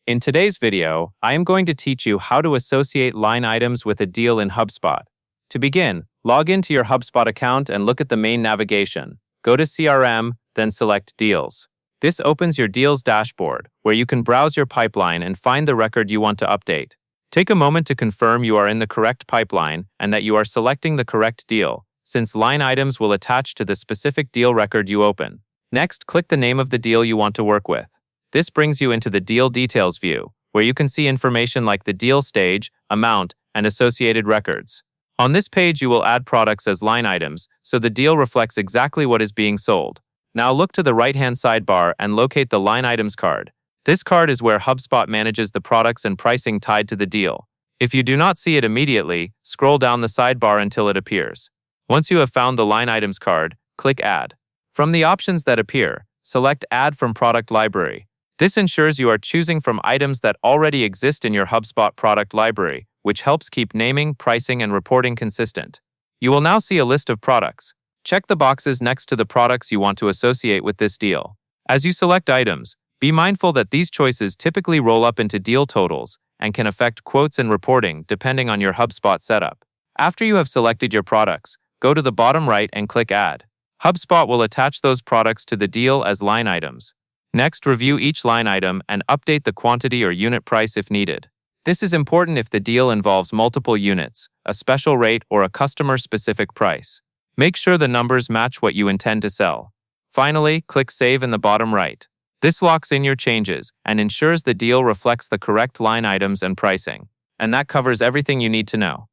In today's video, I am going to teach you how to associate line items with a deal in Hubspot. To begin, log into your Hubspot account and look at the main navigation. Go to CRM, then select Deals. This opens your Deals dashboard, where you can browse your pipeline and find the record you want to update. Take a moment to confirm you are in the correct pipeline and that you are selecting the correct deal, since line items will attach to the specific deal record you open. Next, click the name of the deal you want to work with. This brings you into the Deal Details view, where you can see information like the deal stage, amount, and associated records. On this page, you will add products as line items, so the deal reflects exactly what is being sold. Now look to the right-hand sidebar and locate the Line Items card. This card is where Hubspot manages the products and pricing tied to the deal. If you do not see it immediately, scroll down the sidebar until it appears. Once you have found the Line Items card, click Add. From the options that appear, select Add from Product Library. This ensures you are choosing from items that already exist in your Hubspot product library, which helps keep naming, pricing, and reporting consistent. You will now see a list of products. Check the boxes next to the products you want to associate with this deal. As you select items, be mindful that these choices typically roll up into deal totals and can affect quotes and reporting depending on your Hubspot setup. After you have selected your products, go to the bottom right and click Add. Hubspot will attach those products to the deal as line items. Next, review each line item and update the quantity or unit price if needed. This is important if the deal involves multiple units, a special rate, or a customer-specific price. Make sure the numbers match what you intend to sell. Finally, click Save in the bottom right. This locks in your changes and ensures the deal reflects the correct line items and pricing. And that covers everything you need to know.